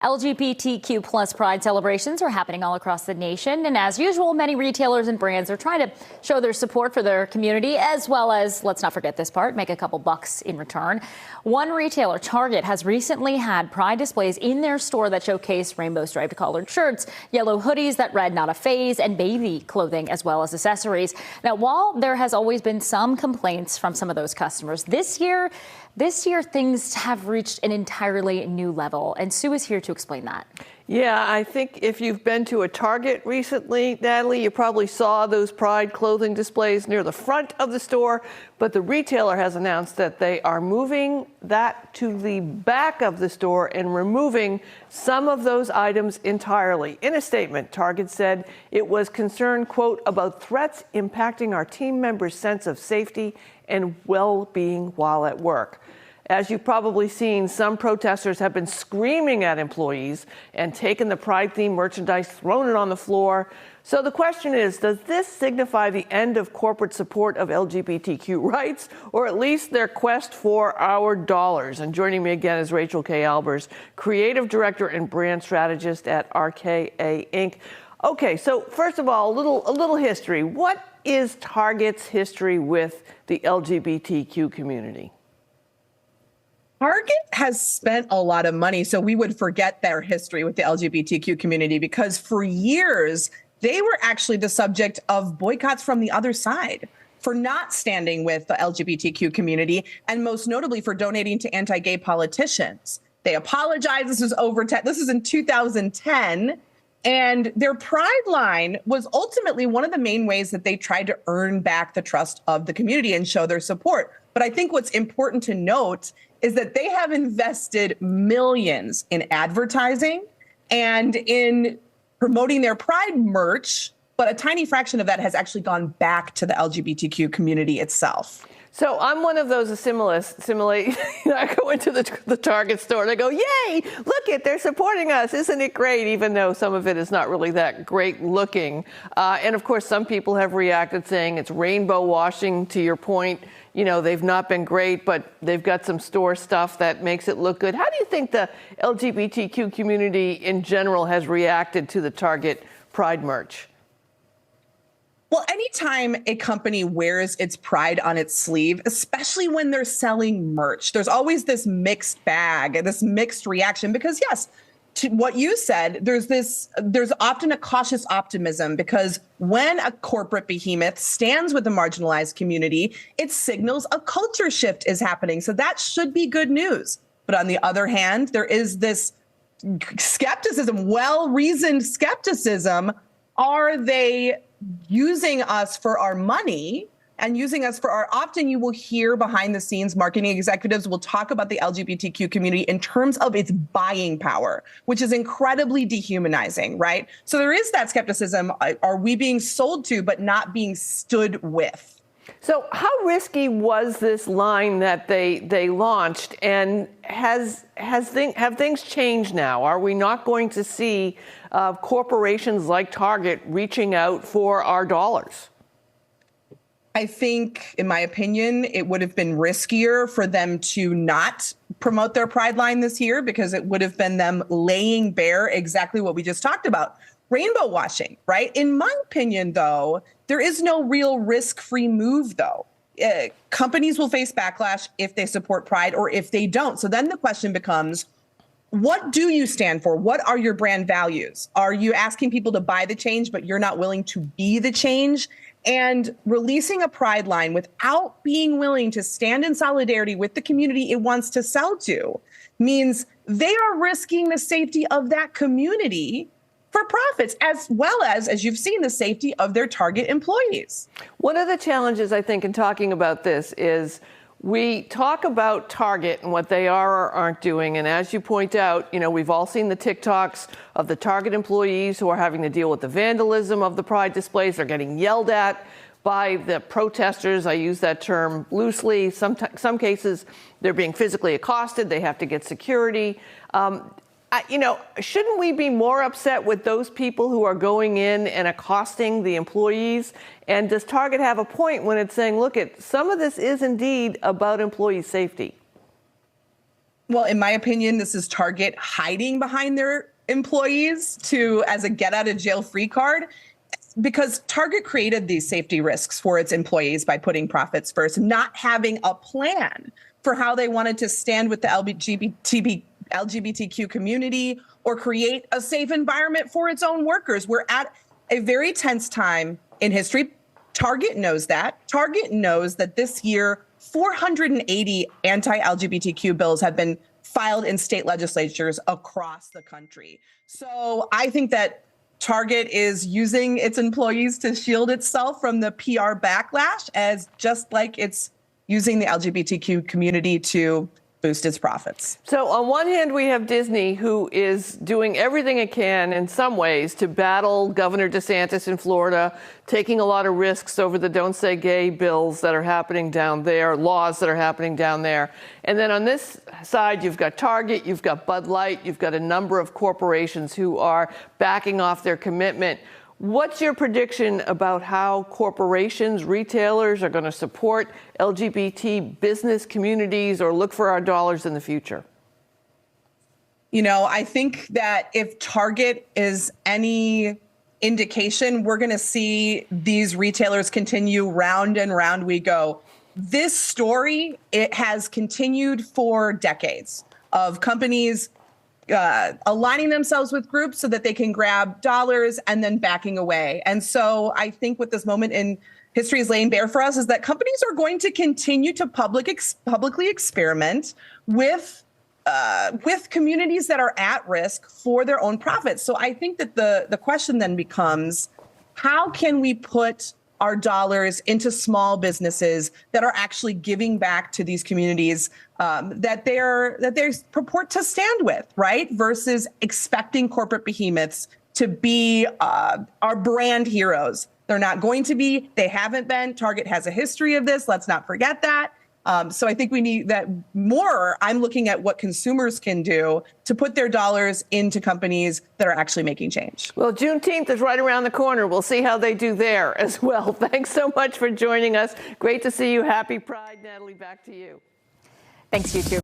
LGBTQ plus pride celebrations are happening all across the nation. And as usual, many retailers and brands are trying to show their support for their community, as well as, let's not forget this part, make a couple bucks in return. One retailer, Target, has recently had pride displays in their store that showcase rainbow striped collared shirts, yellow hoodies that read "Not a Phase," and baby clothing, as well as accessories. Now, while there has always been some complaints from some of those customers, this year things have reached an entirely new level. And Sue is here to explain that. Yeah, I think if you've been to a Target recently, Natalie, you probably saw those pride clothing displays near the front of the store. But the retailer has announced that they are moving that to the back of the store and removing some of those items entirely. In a statement, Target said it was concerned, quote, about threats impacting our team members' sense of safety and well-being while at work. As you've probably seen, some protesters have been screaming at employees and taken the pride-themed merchandise, thrown it on the floor. So the question is, does this signify the end of corporate support of LGBTQ rights, or at least their quest for our dollars? And joining me again is Rachael Albers, creative director and brand strategist at RKA Inc. Okay, so first of all, a little history. What is Target's history with the LGBTQ community? Target has spent a lot of money, so we would forget their history with the LGBTQ community, because for years, they were actually the subject of boycotts from the other side for not standing with the LGBTQ community, and most notably for donating to anti-gay politicians. They apologized. This is in 2010. And their pride line was ultimately one of the main ways that they tried to earn back the trust of the community and show their support. But I think what's important to note is that they have invested millions in advertising and in promoting their pride merch, but a tiny fraction of that has actually gone back to the LGBTQ community itself. So I'm one of those I go into the Target store and I go, yay, look it, they're supporting us. Isn't it great? Even though some of it is not really that great looking. And of course, some people have reacted saying it's rainbow washing. To your point, you know, they've not been great, but they've got some store stuff that makes it look good. How do you think the LGBTQ community in general has reacted to the Target Pride merch? Well, anytime a company wears its pride on its sleeve, especially when they're selling merch, there's always this mixed bag, this mixed reaction, because yes, to what you said, there's often a cautious optimism, because when a corporate behemoth stands with the marginalized community, it signals a culture shift is happening. So that should be good news. But on the other hand, there is this skepticism, well-reasoned skepticism. Are they using us for our money and using us for often you will hear behind the scenes marketing executives will talk about the LGBTQ community in terms of its buying power, which is incredibly dehumanizing, right? So there is that skepticism. Are we being sold to, but not being stood with? So how risky was this line that they launched, and have things changed now? Are we not going to see corporations like Target reaching out for our dollars? I think, in my opinion, it would have been riskier for them to not promote their pride line this year, because it would have been them laying bare exactly what we just talked about. Rainbow washing, right? In my opinion, though, there is no real risk-free move, though. Companies will face backlash if they support pride or if they don't. So then the question becomes, what do you stand for? What are your brand values? Are you asking people to buy the change, but you're not willing to be the change? And releasing a pride line without being willing to stand in solidarity with the community it wants to sell to means they are risking the safety of that community for profits, as well as you've seen, the safety of their Target employees. One of the challenges, I think, in talking about this is we talk about Target and what they are or aren't doing. And as you point out, you know, we've all seen the TikToks of the Target employees who are having to deal with the vandalism of the pride displays. They're getting yelled at by the protesters. I use that term loosely. Some cases, they're being physically accosted. They have to get security. Shouldn't we be more upset with those people who are going in and accosting the employees? And does Target have a point when it's saying, look, some of this is indeed about employee safety? Well, in my opinion, this is Target hiding behind their employees as a get out of jail free card, because Target created these safety risks for its employees by putting profits first, not having a plan for how they wanted to stand with the LGBTQ community or create a safe environment for its own workers. We're at a very tense time in history. Target knows that. Target knows that this year, 480 anti-LGBTQ bills have been filed in state legislatures across the country. So I think that Target is using its employees to shield itself from the PR backlash, as just like it's using the LGBTQ community to boost its profits. So on one hand, we have Disney, who is doing everything it can in some ways to battle Governor DeSantis in Florida, taking a lot of risks over the Don't Say Gay bills that are happening down there, laws that are happening down there. And then on this side, you've got Target, you've got Bud Light, you've got a number of corporations who are backing off their commitment. What's your prediction about how corporations, retailers are going to support LGBT business communities or look for our dollars in the future? You know, I think that if Target is any indication, we're going to see these retailers continue round and round we go. This story, it has continued for decades of companies aligning themselves with groups so that they can grab dollars and then backing away. And so I think what this moment in history is laying bare for us is that companies are going to continue to publicly experiment with communities that are at risk for their own profits. So I think that the question then becomes, how can we put our dollars into small businesses that are actually giving back to these communities that they purport to stand with, right? Versus expecting corporate behemoths to be our brand heroes. They're not going to be. They haven't been. Target has a history of this. Let's not forget that. So I think we need that more. I'm looking at what consumers can do to put their dollars into companies that are actually making change. Well, Juneteenth is right around the corner. We'll see how they do there as well. Thanks so much for joining us. Great to see you. Happy Pride, Natalie. Back to you. Thanks, you too.